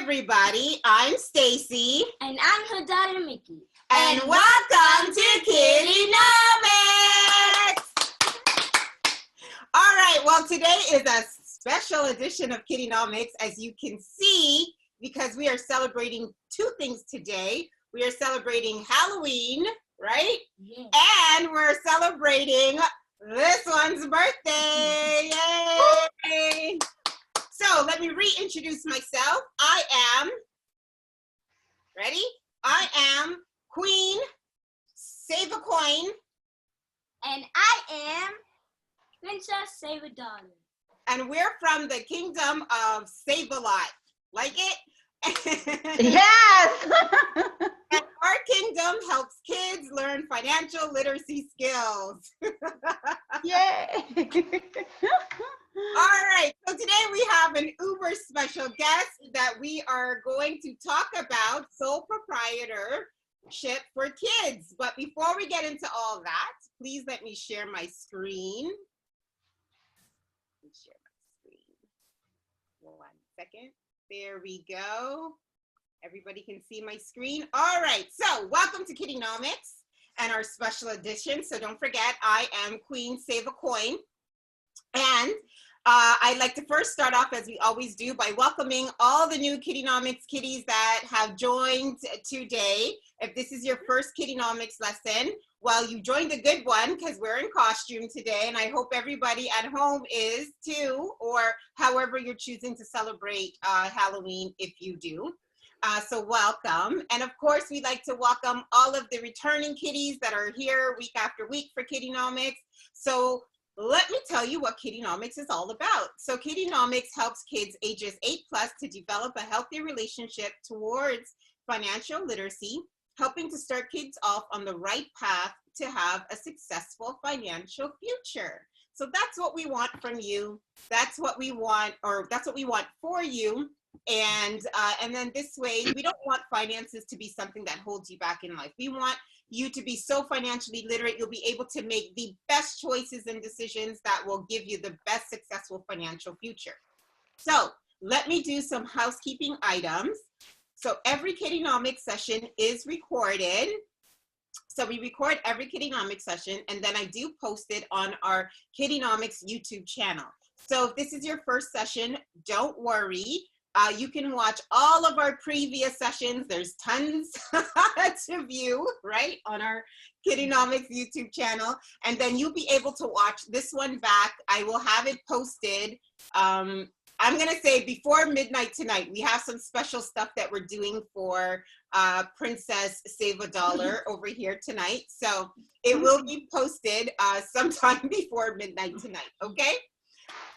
everybody, I'm Stacy. And I'm her daughter, Mickey. And welcome to KiddieNomics! All right, well, today is a special edition of KiddieNomics, as you can see, because we are celebrating two things today. We are celebrating Halloween, right? Yeah. And we're celebrating this one's birthday. Yay! So let me reintroduce myself. I am, ready? I am Queen Save a Coin. And I am Princess Save a Dollar. And we're from the kingdom of Save a Lot. Like it? Yes! And our kingdom helps kids learn financial literacy skills. Yay! All right, so today we have an uber special guest that we are going to talk about sole proprietorship for kids. But before we get into all that, please let me share my screen. Let me share my screen. 1 second. There we go. Everybody can see my screen. All right, so welcome to KiddieNomics and our special edition. So don't forget, I am Queen Save a Coin. And I'd like to first start off, as we always do, by welcoming all the new KiddieNomics kiddies that have joined today. If this is your first KiddieNomics lesson, well, you joined a good one because we're in costume today, and I hope everybody at home is too, or however you're choosing to celebrate Halloween if you do. So welcome. And of course, we'd like to welcome all of the returning kiddies that are here week after week for KiddieNomics. So let me tell you what KiddieNomics is all about. So KiddieNomics helps kids ages 8+ to develop a healthy relationship towards financial literacy, helping to start kids off on the right path to have a successful financial future. So that's what we want from you. That's what we want, or that's what we want for you. And then this way, we don't want finances to be something that holds you back in life. We want you to be so financially literate, you'll be able to make the best choices and decisions that will give you the best successful financial future. So let me do some housekeeping items. So every KiddieNomics session is recorded. So we record every KiddieNomics session, and then I do post it on our KiddieNomics YouTube channel. So if this is your first session, don't worry. You can watch all of our previous sessions. There's tons to view, right, on our KiddieNomics YouTube channel. And then you'll be able to watch this one back. I will have it posted. I'm going to say before midnight tonight. We have some special stuff that we're doing for Princess Save a Dollar over here tonight. So it will be posted sometime before midnight tonight, okay?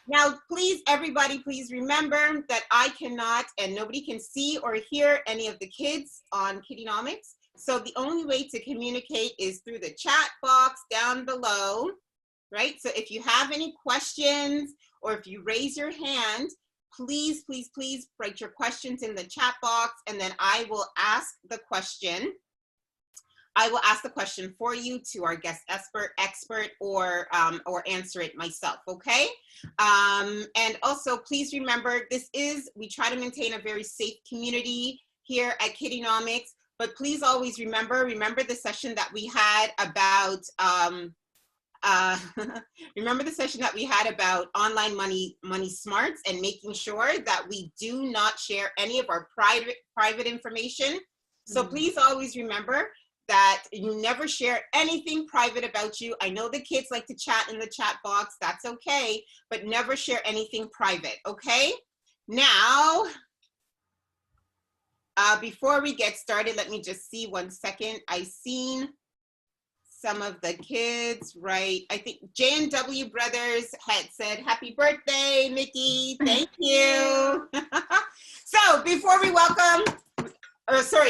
Now, please, everybody, please remember that I cannot and nobody can see or hear any of the kids on KiddieNomics. So the only way to communicate is through the chat box down below, right? So if you have any questions or if you raise your hand, please, please, please write your questions in the chat box, and then I will ask the question. I will ask the question for you to our guest expert or answer it myself, okay? And also, please remember, we try to maintain a very safe community here at KiddieNomics, but please always remember the session that we had about, online money smarts, and making sure that we do not share any of our private information. So please always remember that you never share anything private about you. I know the kids like to chat in the chat box, that's okay, but never share anything private, okay? Now, before we get started, let me just see 1 second. I seen some of the kids, right? I think J&W Brothers had said, happy birthday, Mickey, thank you. So before we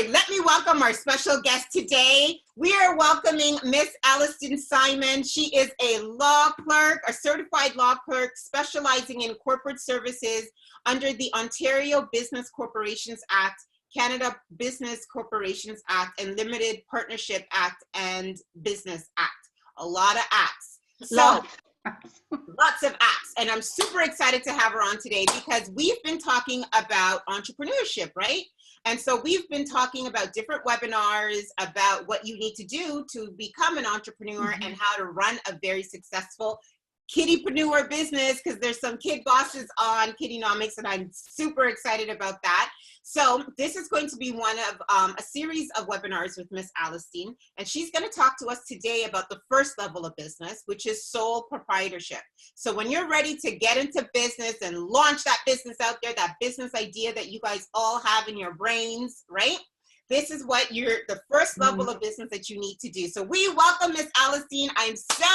let me welcome our special guest today. We are welcoming Miss Alistien Simon. She is a law clerk, a certified law clerk specializing in corporate services under the Ontario Business Corporations Act, Canada Business Corporations Act, and Limited Partnership Act and Business Act. A lot of acts. So Lots of apps. And I'm super excited to have her on today because we've been talking about entrepreneurship, right? And so we've been talking about different webinars about what you need to do to become an entrepreneur and how to run a very successful kiddipreneur business, because there's some kid bosses on KiddieNomics and I'm super excited about that. So this is going to be one of a series of webinars with Miss Alistien, and she's going to talk to us today about the first level of business, which is sole proprietorship. So when you're ready to get into business and launch that business out there, that business idea that you guys all have in your brains, right? This is what the first level of business that you need to do. So we welcome Miss Alistien. I'm so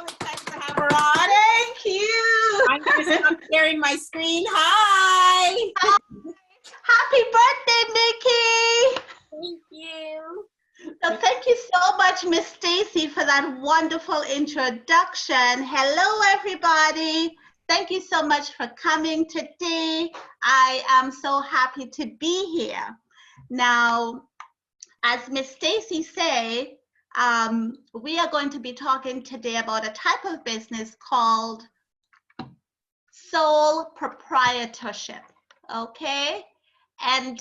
excited to have her on. Thank you. I'm going to stop sharing my screen. Hi. Happy birthday, Mickey. Thank you. So thank you so much, Miss Stacy, for that wonderful introduction. Hello, everybody. Thank you so much for coming today. I am so happy to be here. Now, as Miss Stacy said, we are going to be talking today about a type of business called sole proprietorship, okay? And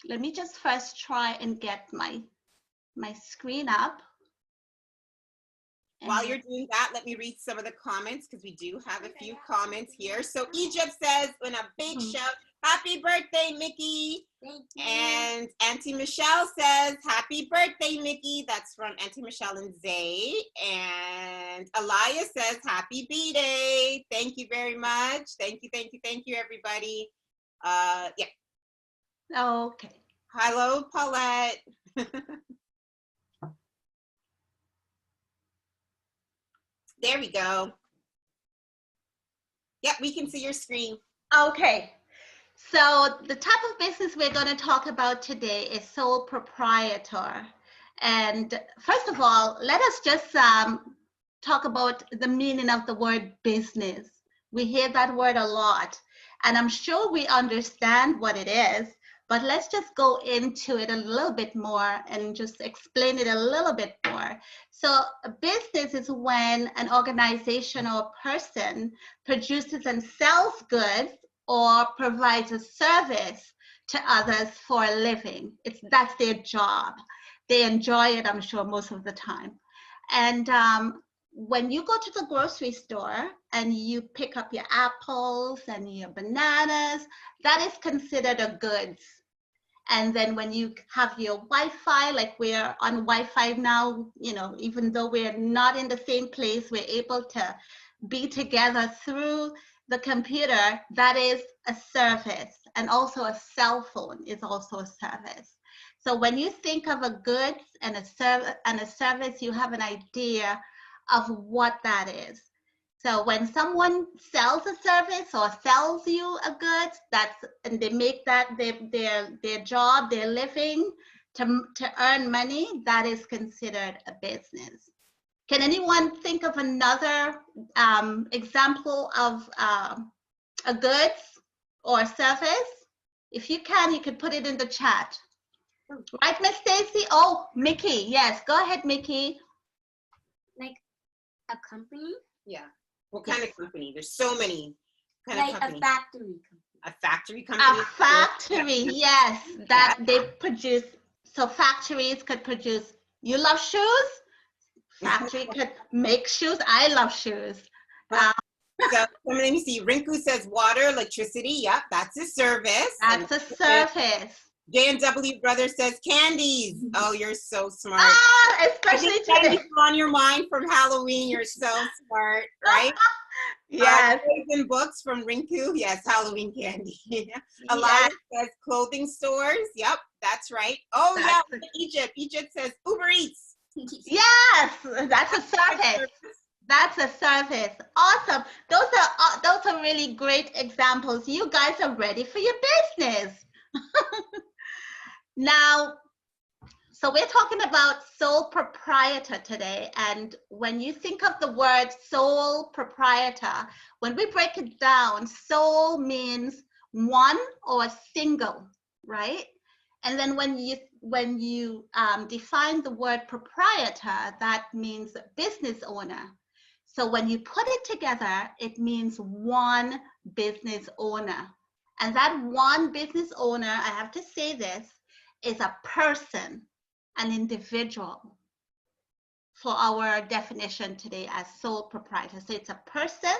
let me just first try and get my screen up. While you're doing that, let me read some of the comments because we do have a few comments here. So Egypt says, in a big shout, happy birthday, Mickey. Thank you. And Auntie Michelle says, happy birthday, Mickey. That's from Auntie Michelle and Zay. And Alaya says, happy B-Day. Thank you very much. Thank you, thank you, thank you, everybody. Yeah. Okay. Hello, Paulette. There we go. Yeah, we can see your screen. Okay. So the type of business we're going to talk about today is sole proprietor. And first of all, let us just talk about the meaning of the word business. We hear that word a lot, and I'm sure we understand what it is, but let's just go into it a little bit more and just explain it a little bit more. So a business is when an organization or person produces and sells goods or provides a service to others for a living. That's their job. They enjoy it, I'm sure, most of the time. And when you go to the grocery store and you pick up your apples and your bananas, that is considered a goods. And then when you have your Wi-Fi, like we're on Wi-Fi now, you know, even though we're not in the same place, we're able to be together through the computer. That is a service. And also a cell phone is also a service. So when you think of a goods and a service, you have an idea of what that is. So when someone sells a service or sells you a goods, and they make that their job, their living to earn money, that is considered a business. Can anyone think of another example of a goods or service? If you can, you could put it in the chat. Right, Miss Stacy? Oh, Mickey. Yes, go ahead, Mickey. Like a company? Yeah. What kind of company? There's so many kind like of company. A factory company. A factory company? A factory, yes. That they produce. So factories could produce. You love shoes? Factory could make shoes. I love shoes. So let me see. Rinku says water, electricity. Yep, that's a service. That's a service. J&W brother says candies. Oh, you're so smart. Ah, especially candies today. on your mind from Halloween. You're so smart, right? Yes. In books from Rinku. Yes, Halloween candy. Yes. Elias says clothing stores. Yep, that's right. Oh, yeah, Egypt. Egypt says Uber Eats. Yes, that's a service. That's a service. Awesome. Those are really great examples. You guys are ready for your business. Now, so we're talking about sole proprietor today. And when you think of the word sole proprietor, when we break it down, sole means one or single, right? And then when you define the word proprietor, that means business owner. So when you put it together, it means one business owner. And that one business owner, I have to say this, is a person, an individual, for our definition today as sole proprietor. So it's a person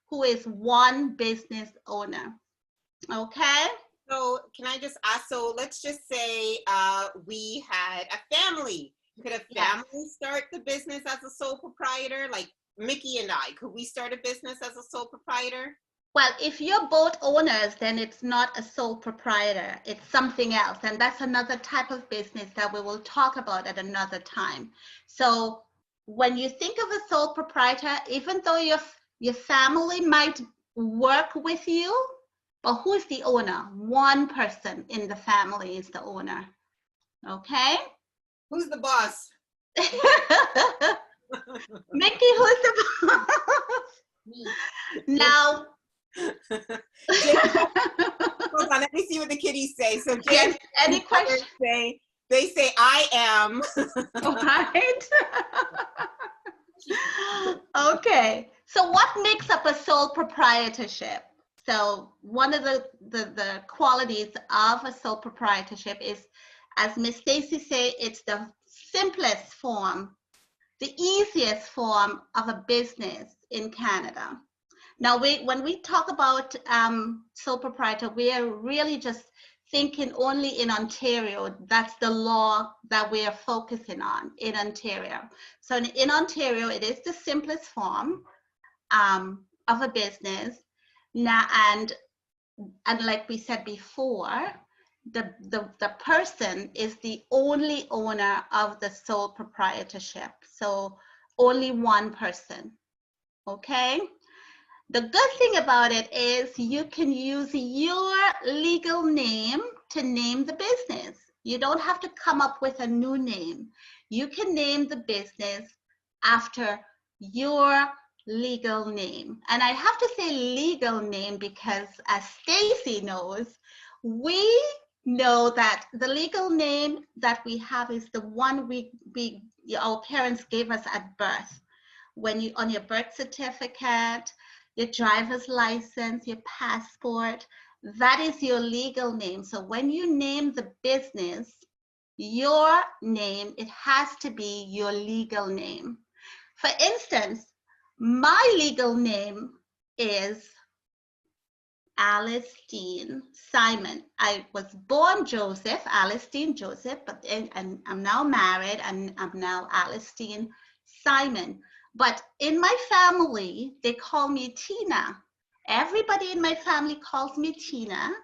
who is one business owner. Okay? So can I just ask, so let's just say we had a family. Could a family start the business as a sole proprietor? Like Mickey and I, could we start a business as a sole proprietor? Well, if you're both owners, then it's not a sole proprietor. It's something else. And that's another type of business that we will talk about at another time. So when you think of a sole proprietor, even though your family might work with you, but who is the owner? One person in the family is the owner. Okay? Who's the boss? Mickey, who's the boss? Me. Now, hold on, let me see what the kiddies say. So yes, any questions? They say I am. Right? Okay. So what makes up a sole proprietorship? So one of the qualities of a sole proprietorship is, as Miss Stacy said, it's the simplest form, the easiest form of a business in Canada. Now, when we talk about sole proprietor, we are really just thinking only in Ontario. That's the law that we are focusing on in Ontario. So in Ontario, it is the simplest form of a business. Now, and like we said before, the person is the only owner of the sole proprietorship. So only one person. Okay. The good thing about it is you can use your legal name to name the business. You don't have to come up with a new name. You can name the business after your legal name. And I have to say legal name because, as Stacy knows, we know that the legal name that we have is the one our parents gave us at birth. When you, on your birth certificate, your driver's license, your passport, that is your legal name. So when you name the business, your name, it has to be your legal name. For instance, my legal name is Alistien Simon. I was born Joseph, Alistien Joseph, but I'm now married and I'm now Alistien Simon. But in my family, they call me Tina. Everybody in my family calls me Tina,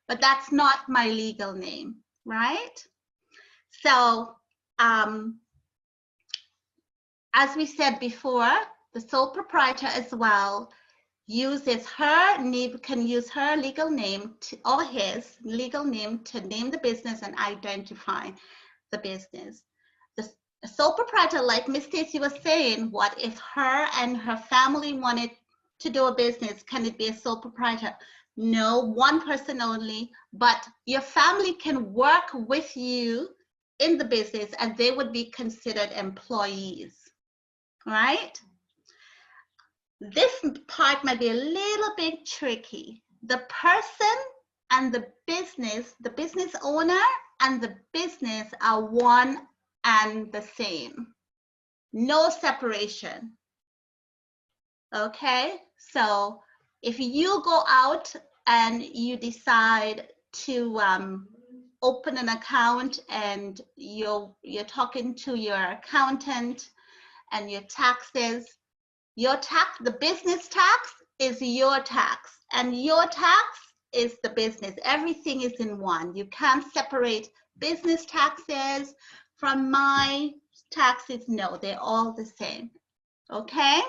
but that's not my legal name, right? So, as we said before, the sole proprietor as well uses her name, can use her legal name or his legal name to name the business and identify the business. The sole proprietor, like Miss Stacy was saying, what if her and her family wanted to do a business? Can it be a sole proprietor? No, one person only, but your family can work with you in the business and they would be considered employees, right? This part might be a little bit tricky. The person and the business owner and the business are one and the same. No separation. Okay, so if you go out and you decide to open an account and you're talking to your accountant and your taxes, the business tax is your tax and your tax is the business. Everything is in one. You can't separate business taxes from my taxes. No, they're all the same. Okay.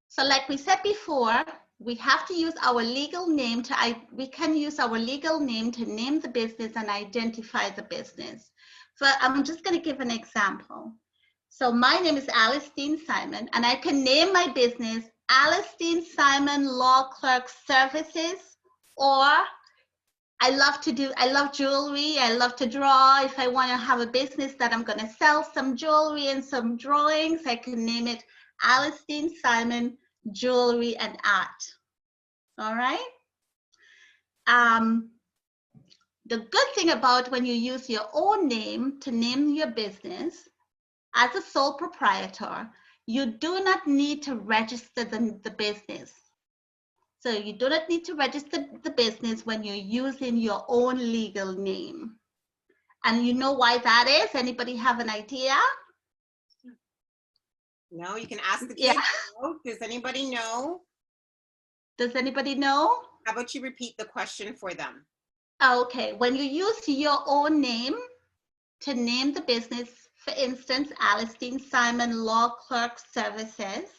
So like we said before, we have to use our legal name we can use our legal name to name the business and identify the business. So I'm just going to give an example. So my name is Alistien Simon, and I can name my business Alistien Simon Law Clerk Services, or I love jewelry. I love to draw. If I want to have a business that I'm going to sell some jewelry and some drawings, I can name it Alistien Simon Jewelry and Art. All right. The good thing about when you use your own name to name your business as a sole proprietor, you do not need to register the business. So you do not need to register the business when you're using your own legal name. And you know why that is? Anybody have an idea? No, you can ask the kids. Yeah. Does anybody know? Does anybody know? How about you repeat the question for them? Okay, when you use your own name to name the business, for instance, Alistien Simon Law Clerk Services,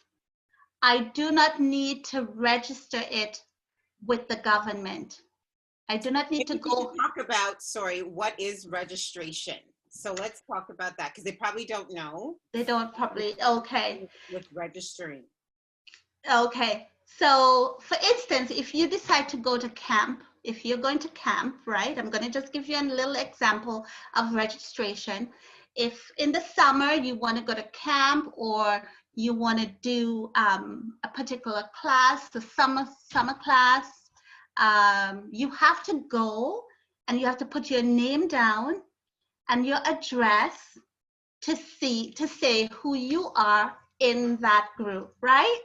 I do not need to register it with the government. I do not need to go. Talk about, sorry, what is registration? So let's talk about that because they probably don't know. They don't probably, okay. With registering. Okay, so for instance, if you decide to go to camp, if you're going to camp, right? I'm going to just give you a little example of registration. If in the summer you want to go to camp or you want to do a particular class, the summer class, you have to go and you have to put your name down and your address to say who you are in that group, right?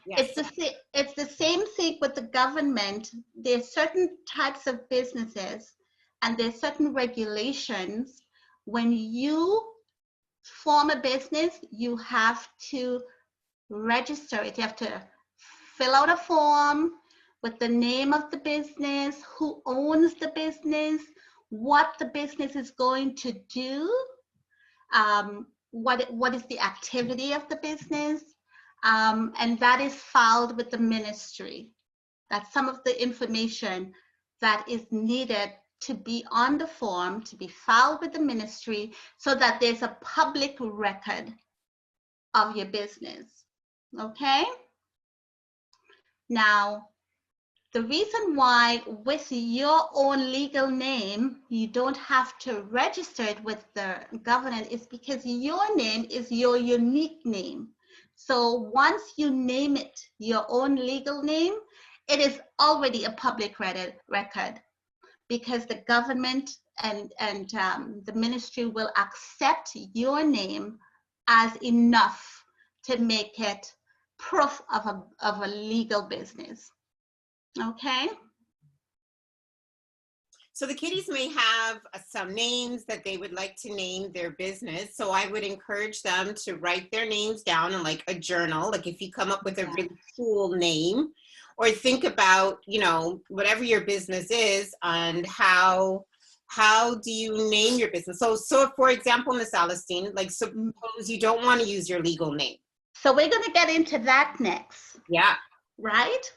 Yes. It's the same thing with the government. There's certain types of businesses and there's certain regulations. When you form a business, you have to register it. You have to fill out a form with the name of the business, who owns the business, what the business is going to do, what is the activity of the business, and that is filed with the ministry. That's some of the information that is needed to be on the form, to be filed with the ministry, so that there's a public record of your business. Okay? Now, the reason why with your own legal name, you don't have to register it with the government is because your name is your unique name. So once you name it your own legal name, it is already a public record because the government and the ministry will accept your name as enough to make it proof of a legal business. Okay. So the kiddies may have some names that they would like to name their business. So I would encourage them to write their names down in like a journal. Like if you come up with a really cool name, or think about, you know, whatever your business is and how do you name your business? So for example, Miss Alistien, like suppose you don't want to use your legal name. So we're going to get into that next. Yeah. Right?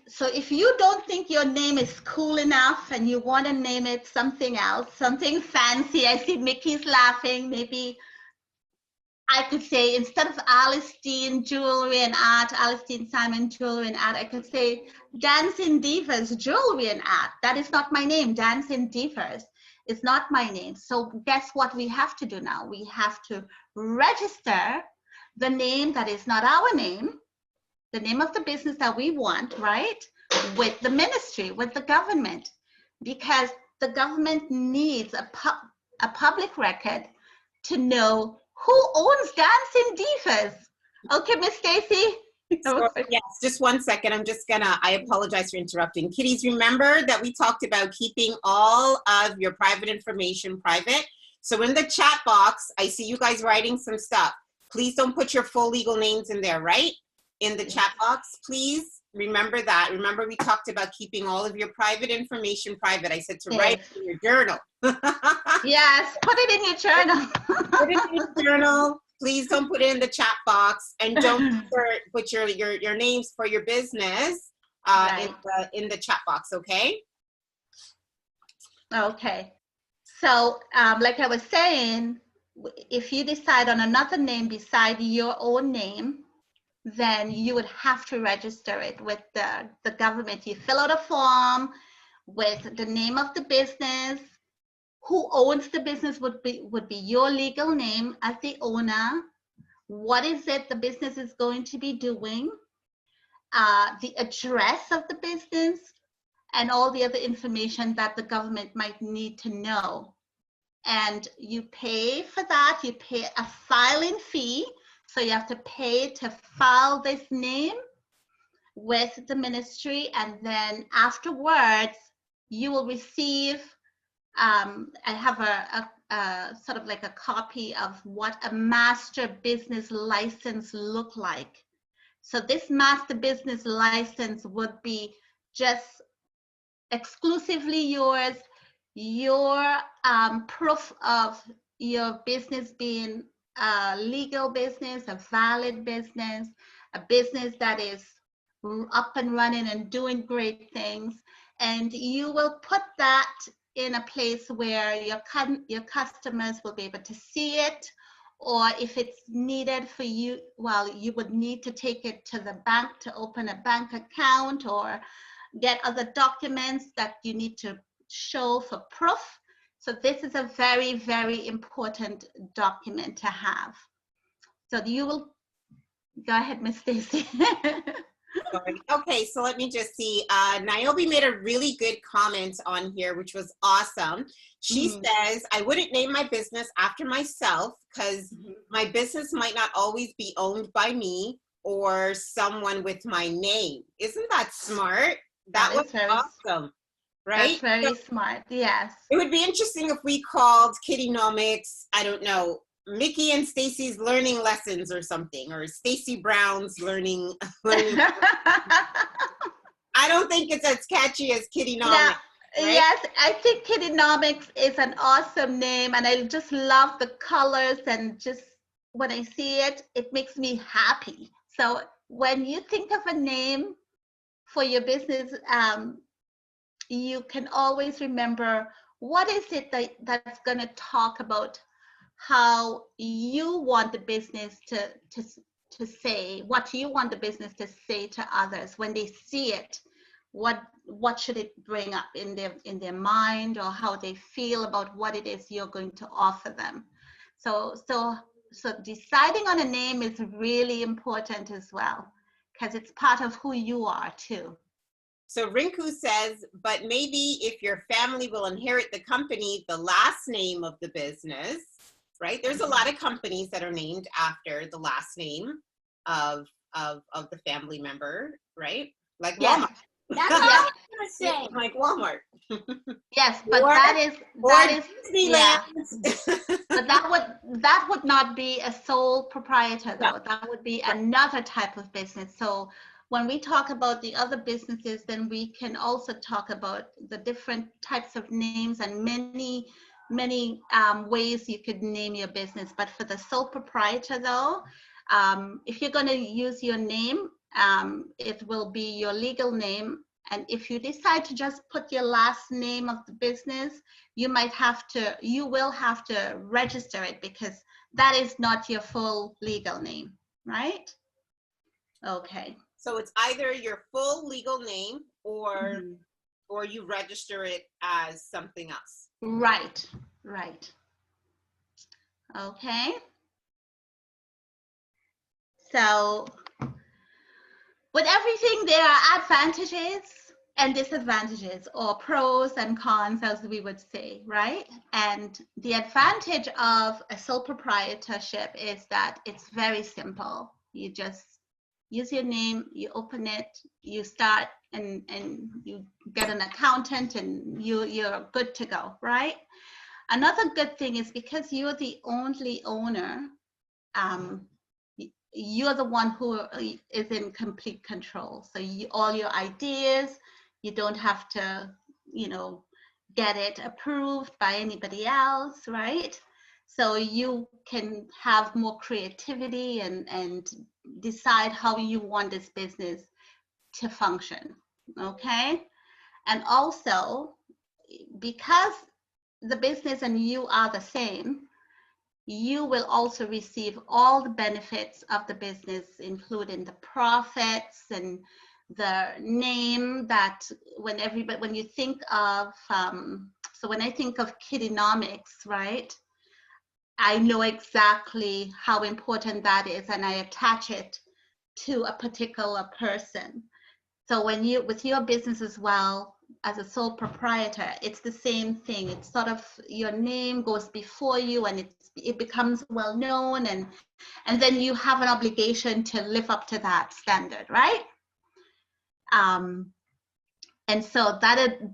So if you don't think your name is cool enough and you want to name it something else, something fancy, I see Mickey's laughing, maybe I could say instead of Alistien Jewelry and Art, Alistien Simon Jewelry and Art, I could say Dancing Divas Jewelry and Art. That is not my name. Dancing Divas is not my name. So guess what we have to do now? We have to register the name that is not our name, the name of the business that we want, right? With the ministry, with the government, because the government needs a public record to know who owns Dancing Divas. Okay, Miss Stacy. Yes, just 1 second. I apologize for interrupting. Kiddies, remember that we talked about keeping all of your private information private. So in the chat box, I see you guys writing some stuff. Please don't put your full legal names in there, right? In the chat box, please remember that. Remember we talked about keeping all of your private information private. I said to write in your journal. Yes, put it in your journal. Put it in your journal. Please don't put it in the chat box, and don't put your names for your business in the chat box, okay? Okay. So like I was saying, if you decide on another name beside your own name, then you would have to register it with the government. You fill out a form with the name of the business, who owns the business would be your legal name as the owner, what is it the business is going to be doing, the address of the business, and all the other information that the government might need to know. And you pay for that, you pay a filing fee, so you have to pay to file this name with the ministry, and then afterwards you will receive I have a sort of like a copy of what a master business license look like. So this master business license would be just exclusively yours, your proof of your business being a legal business, a valid business, a business that is up and running and doing great things. And you will put that in a place where your customers will be able to see it, or if it's needed for you, well, you would need to take it to the bank to open a bank account or get other documents that you need to show for proof. So this is a very, very important document to have. So you will, go ahead, Miss Stacy. Okay, so let me just see. Niobe made a really good comment on here, which was awesome. She says, I wouldn't name my business after myself because my business might not always be owned by me or someone with my name. Isn't that smart? That was very awesome, right? That's very smart, yes. It would be interesting if we called KiddieNomics, I don't know, Mickey and Stacy's learning lessons or something, or Stacy Brown's learning. I don't think it's as catchy as KiddieNomics. Yeah, right? Yes, I think KiddieNomics is an awesome name, and I just love the colors, and just when I see it, it makes me happy. So when you think of a name for your business, you can always remember what is it that's going to talk about how you want the business to say, what you want the business to say to others when they see it. What should it bring up in their mind, or how they feel about what it is you're going to offer them. So deciding on a name is really important as well, because it's part of who you are too. So Rinku says, but maybe if your family will inherit the company, the last name of the business, right? There's a lot of companies that are named after the last name of the family member, right? Like Walmart. That's what I was gonna say. Like Walmart. Yes, but that is yeah. But that would not be a sole proprietor though. No. That would be another type of business. So when we talk about the other businesses, then we can also talk about the different types of names and many ways you could name your business. But for the sole proprietor though, if you're going to use your name, it will be your legal name. And if you decide to just put your last name of the business, you will have to register it, because that is not your full legal name, right? Okay. So it's either your full legal name or you register it as something else. Right. Okay. So with everything, there are advantages and disadvantages, or pros and cons, as we would say, right? And the advantage of a sole proprietorship is that it's very simple. You just use your name, you open it, you start, and you get an accountant, and you're good to go, right? Another good thing is because you're the only owner, you're the one who is in complete control. So all your ideas, you don't have to, get it approved by anybody else, right? So you can have more creativity and decide how you want this business to function, okay? And also, because the business and you are the same, you will also receive all the benefits of the business, including the profits and the name that when you think of, so when I think of KiddieNomics, right? I know exactly how important that is, and I attach it to a particular person. So when you, with your business as well, as a sole proprietor, it's the same thing. It's sort of your name goes before you, and it becomes well known, and then you have an obligation to live up to that standard, right? And so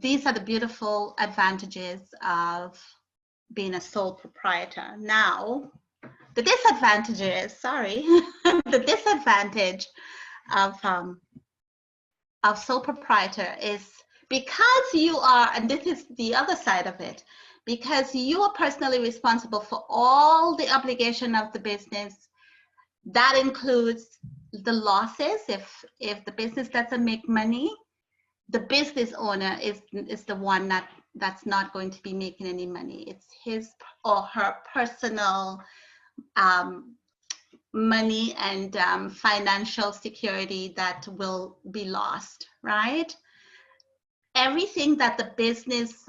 these are the beautiful advantages of being a sole proprietor. Now, the disadvantages, sorry, the disadvantage of sole proprietor is because you are, and this is the other side of it, because you are personally responsible for all the obligation of the business. That includes the losses. If the business doesn't make money, the business owner is the one that's not going to be making any money. It's his or her personal money and financial security that will be lost, right? Everything that the business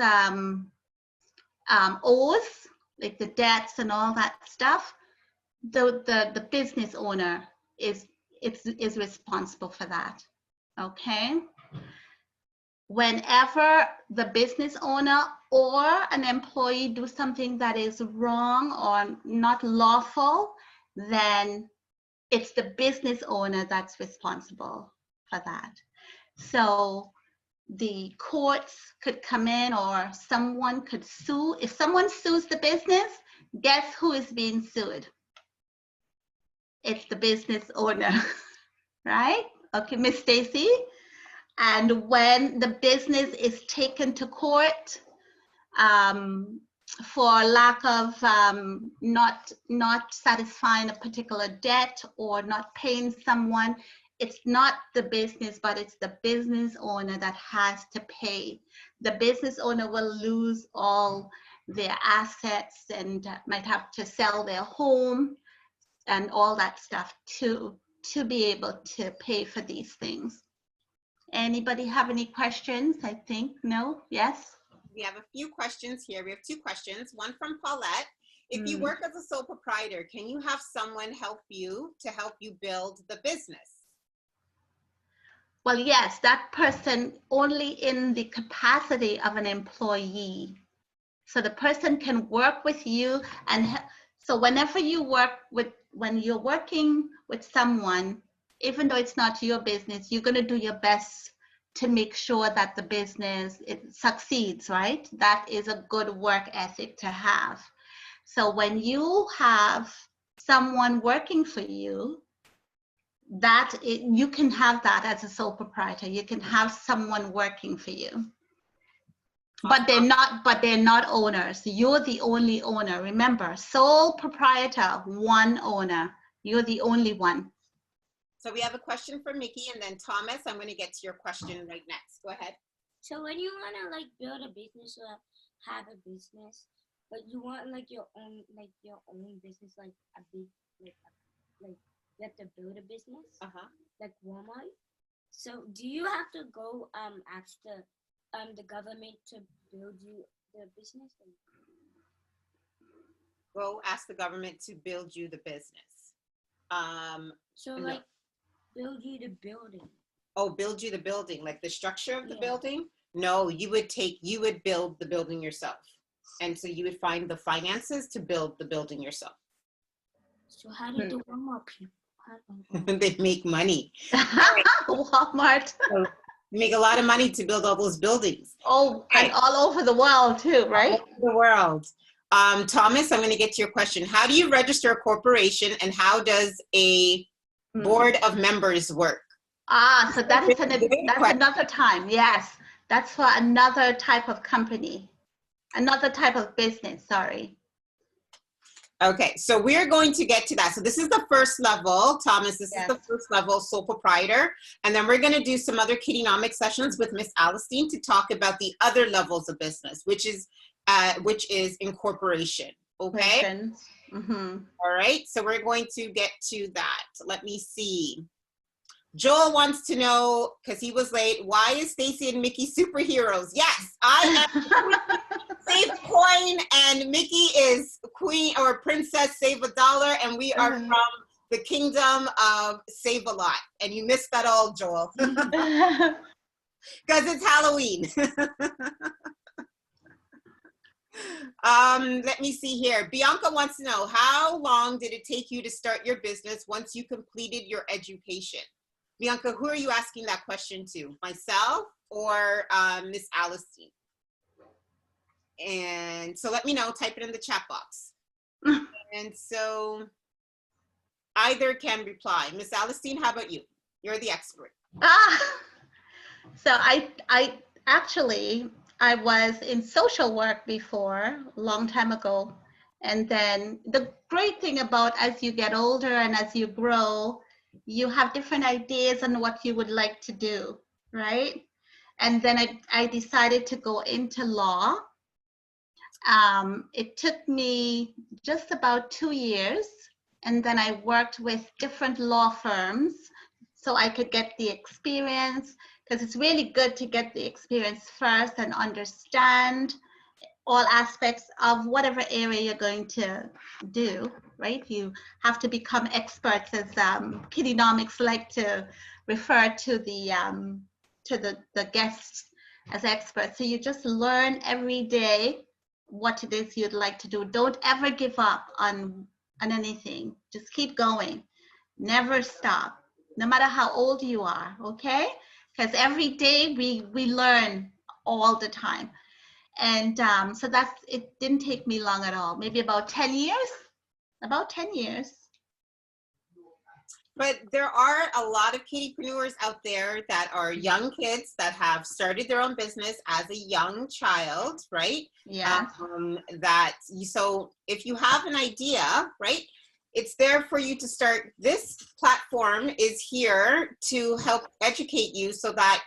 owes, like the debts and all that stuff, the business owner is responsible for that. Okay. Whenever the business owner or an employee do something that is wrong or not lawful, then it's the business owner that's responsible for that. So the courts could come in, or someone could sue. If someone sues the business, guess who is being sued? It's the business owner, right? Okay, Miss Stacy. And when the business is taken to court for lack of not satisfying a particular debt or not paying someone, it's not the business, but it's the business owner that has to pay. The business owner will lose all their assets and might have to sell their home and all that stuff to be able to pay for these things. Anybody have any questions? I think, no? Yes? We have a few questions here. We have two questions. One from Paulette. If you work as a sole proprietor, can you have someone help you build the business? Well, yes, that person only in the capacity of an employee. So the person can work with you, and so whenever you when you're working with someone, even though it's not your business, you're going to do your best to make sure that the business succeeds, right? That is a good work ethic to have. So when you have someone working for you, you can have that as a sole proprietor. You can have someone working for you. But they're not owners. You're the only owner. Remember, sole proprietor, one owner. You're the only one. So we have a question for Mickey, and then Thomas, I'm going to get to your question right next. Go ahead. So when you want to like build a business or have a business, but you want like your own business, like a big like you have to build a business, like Walmart. So do you have to go ask the government to build you the business? Go ask the government to build you the business. So like build you the building. Oh, build you the building, like the structure of the building? No, you would build the building yourself. And so you would find the finances to build the building yourself. So how do the Walmart people? They make money. Walmart. They make a lot of money to build all those buildings. Oh, and all over the world too, right? All over the world. Thomas, I'm going to get to your question. How do you register a corporation, and how does a board of members work? So that's another time. Yes, that's for another type of company, another type of business. Sorry. Okay, so we're going to get to that. So this is the first level, Thomas. This is the first level, sole proprietor. And then we're going to do some other KiddieNomics sessions with Miss Alistien to talk about the other levels of business, which is incorporation. Okay. All right. So we're going to get to that. Let me see. Joel wants to know, because he was late, why is Stacy and Mickey superheroes? Yes, I am Save a Coin, and Mickey is Queen or Princess Save a Dollar, and we are from the kingdom of Save a Lot. And you missed that all, Joel. Because it's Halloween. Let me see here. Bianca wants to know, how long did it take you to start your business once you completed your education? Bianca, who are you asking that question to? Myself or Miss Alistien? And so let me know, type it in the chat box. And so either can reply. Miss Alistien, how about you? You're the expert. So I actually, I was in social work before, a long time ago. And then the great thing about as you get older and as you grow, you have different ideas on what you would like to do, right? And then I decided to go into law. It took me just about 2 years, and then I worked with different law firms so I could get the experience, because it's really good to get the experience first and understand all aspects of whatever area you're going to do, right? You have to become experts, as KiddieNomics like to refer to the guests as experts. So you just learn every day what it is you'd like to do. Don't ever give up on anything. Just keep going. Never stop, no matter how old you are, okay? Because every day we learn all the time. And so it didn't take me long at all. Maybe about 10 years, about 10 years. But there are a lot of kiddipreneurs out there that are young kids that have started their own business as a young child, right? Yeah. So if you have an idea, right, it's there for you to start. This platform is here to help educate you so that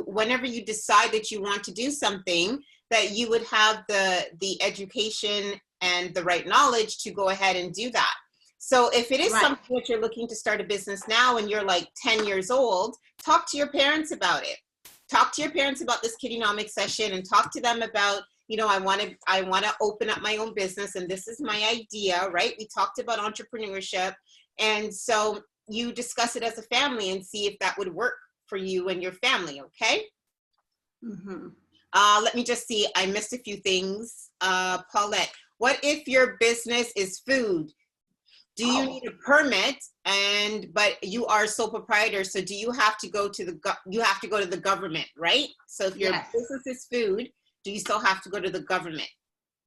whenever you decide that you want to do something, that you would have the education and the right knowledge to go ahead and do that. So if it is something that you're looking to start a business now and you're like 10 years old, talk to your parents about it. Talk to your parents about this KiddieNomics session and talk to them about, I want to open up my own business and this is my idea, right? We talked about entrepreneurship. And so you discuss it as a family and see if that would work for you and your family, okay? Mm-hmm. Let me just see, I missed a few things. Paulette, what if your business is food? Do you need a permit? But you are sole proprietor, so do you have to go to the government, right? So if your business is food, do you still have to go to the government?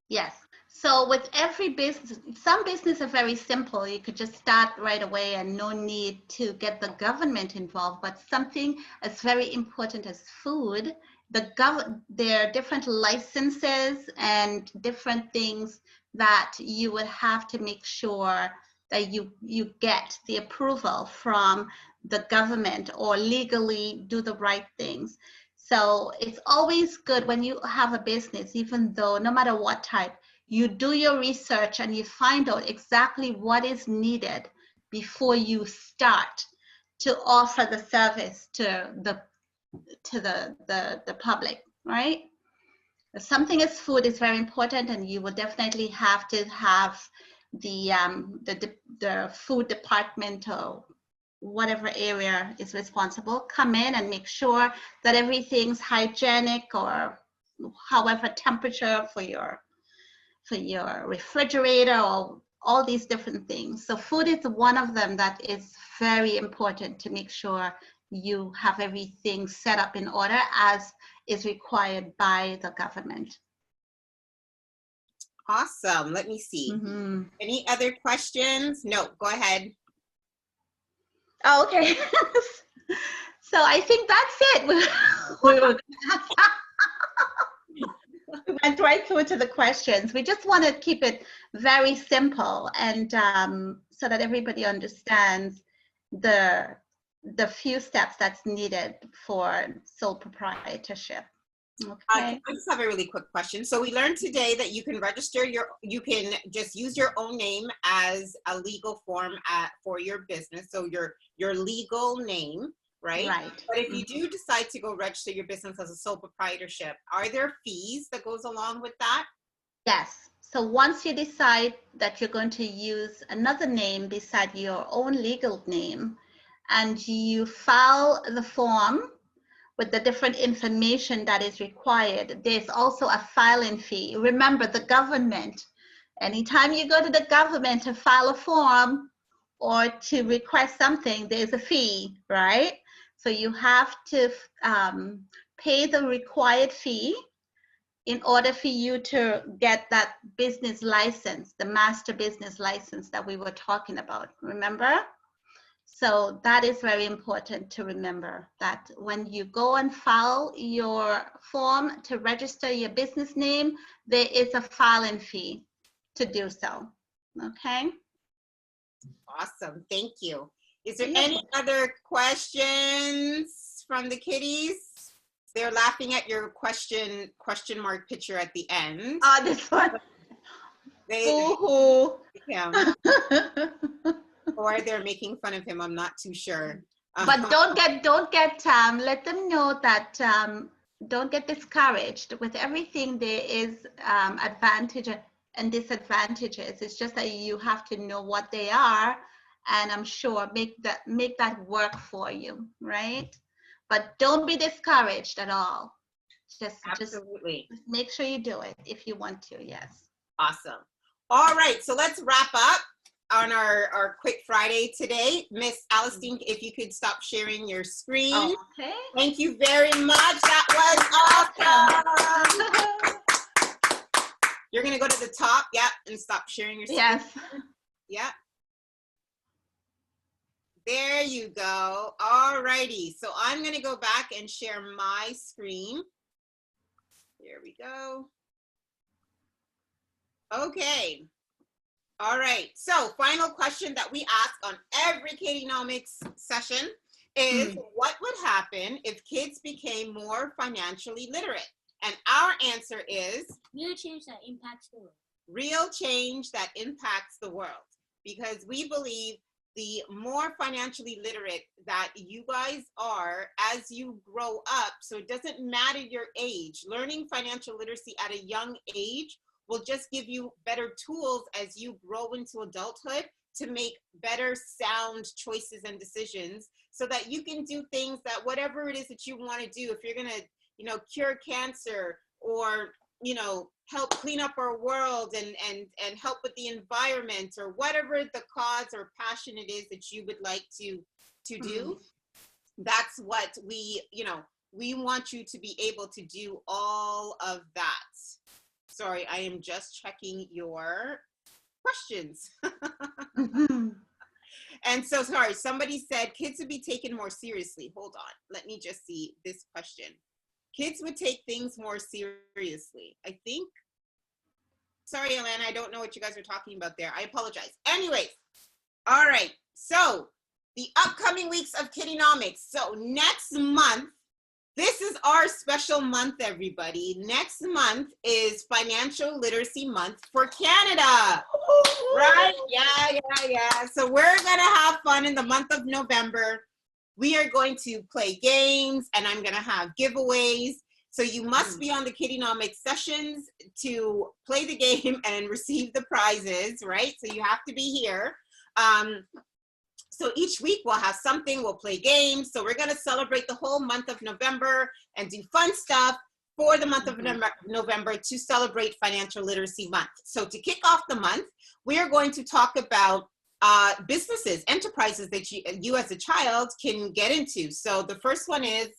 Yes. So with every business, some businesses are very simple. You could just start right away and no need to get the government involved. But something as very important as food, there are different licenses and different things that you would have to make sure that you get the approval from the government or legally do the right things. So it's always good when you have a business, even though no matter what type, you do your research and you find out exactly what is needed before you start to offer the service to the public, right? Something as food is very important, and you will definitely have to have the food department or whatever area is responsible come in and make sure that everything's hygienic, or however temperature for your refrigerator, or all these different things. So food is one of them that is very important to make sure you have everything set up in order as is required by the government. Awesome. Let me see. Mm-hmm. Any other questions? No, go ahead. Oh, okay. So I think that's it. We went right through to the questions. We just want to keep it very simple, and so that everybody understands the few steps that's needed for sole proprietorship. Okay. I just have a really quick question. So we learned today that you can register you can just use your own name as a legal form for your business. So your legal name, right? Right. But if you do decide to go register your business as a sole proprietorship, are there fees that goes along with that? Yes. So once you decide that you're going to use another name beside your own legal name, and you file the form with the different information that is required, there's also a filing fee. Remember, the government, anytime you go to the government to file a form or to request something, there's a fee, right? So you have to pay the required fee in order for you to get that business license, the master business license that we were talking about, remember? So that is very important to remember, that when you go and file your form to register your business name, there is a filing fee to do so, okay? Awesome, thank you. Is there Yeah. any other questions from the kiddies? They're laughing at your question mark picture at the end. Oh, this one. They him, or they're making fun of him. I'm not too sure. But don't get let them know that don't get discouraged. With everything, there is advantage and disadvantages. It's just that you have to know what they are, and I'm sure make that work for you, right? But don't be discouraged at all. Just make sure you do it if you want to. Yes. Awesome. All right, so let's wrap up on our quick Friday today. Miss Alistien, if you could stop sharing your screen. Oh, okay. Thank you very much. That was awesome. You're gonna go to the top, yeah, and stop sharing your screen. Yes. Yeah. There you go. All righty. So I'm gonna go back and share my screen. Here we go. Okay. All right. So final question that we ask on every KiddieNomics session is, what would happen if kids became more financially literate? And our answer is real change that impacts the world. Real change that impacts the world. Because we believe the more financially literate that you guys are as you grow up, so it doesn't matter your age, learning financial literacy at a young age will just give you better tools as you grow into adulthood to make better sound choices and decisions, so that you can do things that whatever it is that you want to do, if you're going to, you know, cure cancer or, you know, help clean up our world and help with the environment, or whatever the cause or passion it is that you would like to do, that's what we, you know, we want you to be able to do all of that. Sorry, I am just checking your questions. And so, sorry, somebody said kids would be taken more seriously. Hold on, let me just see this question. Kids would take things more seriously. I think, sorry, Alana, I don't know what you guys are talking about there. I apologize. Anyways, all right, so the upcoming weeks of KiddieNomics. So next month, this is our special month, everybody. Next month is Financial Literacy Month for Canada, right? Yeah. So we're gonna have fun in the month of November. We are going to play games, and I'm gonna have giveaways. So you must be on the KiddieNomics sessions to play the game and receive the prizes, right? So you have to be here. So each week we'll have something, we'll play games. So we're gonna celebrate the whole month of November and do fun stuff for the month of November to celebrate Financial Literacy Month. So to kick off the month, we are going to talk about businesses, enterprises that you as a child can get into. So the first one is,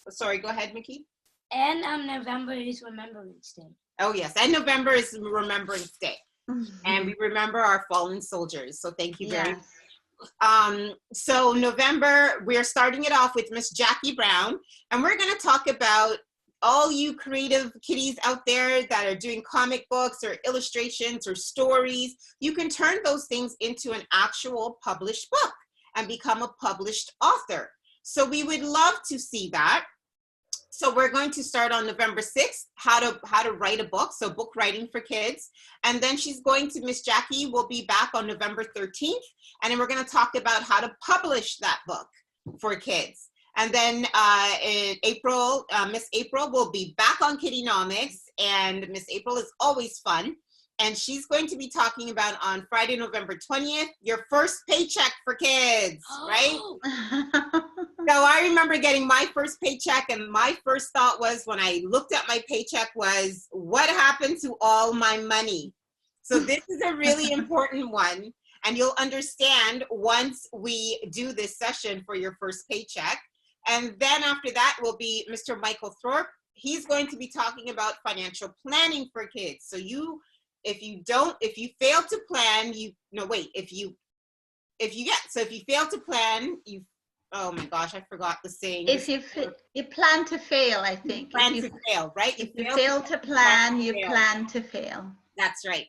sorry, go ahead, Mickey. And November is Remembrance Day. Oh yes, and November is Remembrance Day. And we remember our fallen soldiers. So thank you very much. So November, we're starting it off with Miss Jackie Brown, and we're going to talk about all you creative kiddies out there that are doing comic books or illustrations or stories. You can turn those things into an actual published book and become a published author. So we would love to see that. So we're going to start on November 6th, how to write a book, so book writing for kids. And then Miss Jackie will be back on November 13th, and then we're going to talk about how to publish that book for kids. And then in April, Miss April will be back on KiddieNomics, and Miss April is always fun. And she's going to be talking about on Friday, November 20th, your first paycheck for kids, right? So I remember getting my first paycheck, and my first thought was, when I looked at my paycheck, was, what happened to all my money? So this is a really important one, and you'll understand once we do this session for your first paycheck. And then after that will be Mr. Michael Thorpe. He's going to be talking about financial planning for kids. So if you fail to plan, if you fail to plan, oh my gosh, I forgot the saying. If you plan to fail, I think. Plan to fail, right? If you fail to plan, you plan to fail. That's right.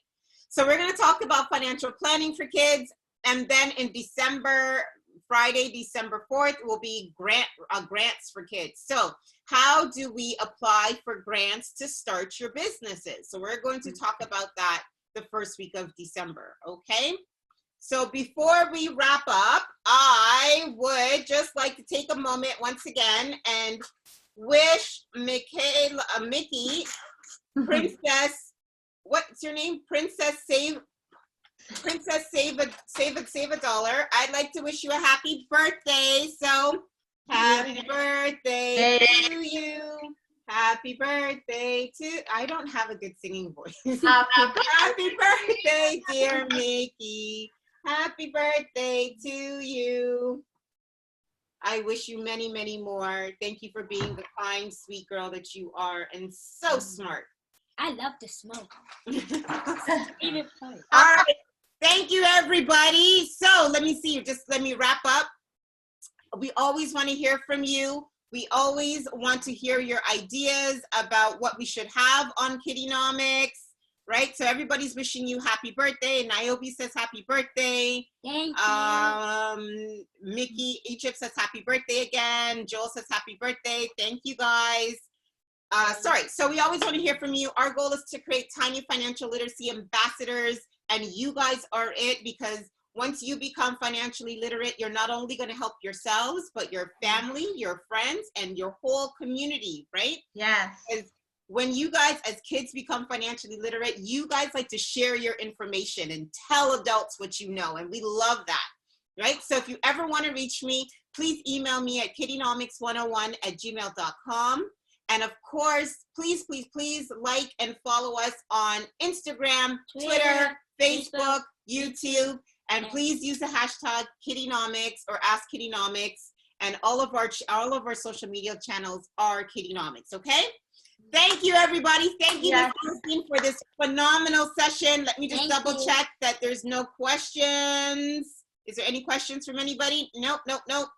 So we're going to talk about financial planning for kids. And then in December, Friday, December 4th, will be grants for kids. So how do we apply for grants to start your businesses? So we're going to talk about that the first week of December, okay? So before we wrap up, I would just like to take a moment once again and wish Mickey, Princess, what's your name? Princess Save a Dollar. I'd like to wish you a happy birthday. So happy birthday to you. Happy birthday to, I don't have a good singing voice. Happy birthday, dear Mickey. Happy birthday to you. I wish you many, many more. Thank you for being the kind, sweet girl that you are, and so smart. I love to smoke. Favorite part. All right. Thank you, everybody. So let me see. Just let me wrap up. We always want to hear from you. We always want to hear your ideas about what we should have on KiddieNomics, right? So everybody's wishing you happy birthday. Niobe says happy birthday. Thank you. Mickey Egypt says happy birthday again. Joel says happy birthday. Thank you, guys. So we always want to hear from you. Our goal is to create tiny financial literacy ambassadors, and you guys are it, because once you become financially literate, you're not only going to help yourselves, but your family, your friends, and your whole community, right? Yes. Because when you guys as kids become financially literate, you guys like to share your information and tell adults what you know, and we love that, right? So if you ever want to reach me, please email me at kiddienomics101@gmail.com. And of course, please, please, please like and follow us on Instagram, Twitter, Facebook, YouTube, and please use the hashtag KiddieNomics or Ask KiddieNomics, and all of our social media channels are KiddieNomics, okay? Thank you, everybody. Thank you for listening for this phenomenal session. Let me just double check that there's no questions. Is there any questions from anybody? Nope, nope, nope.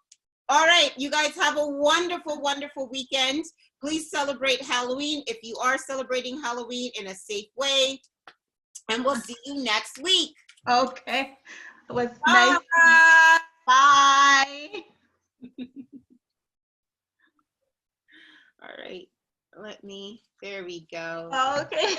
All right, you guys have a wonderful, wonderful weekend. Please celebrate Halloween if you are celebrating Halloween in a safe way. And we'll see you next week. Okay. It was Bye. nice. Bye. All right. There we go. Okay.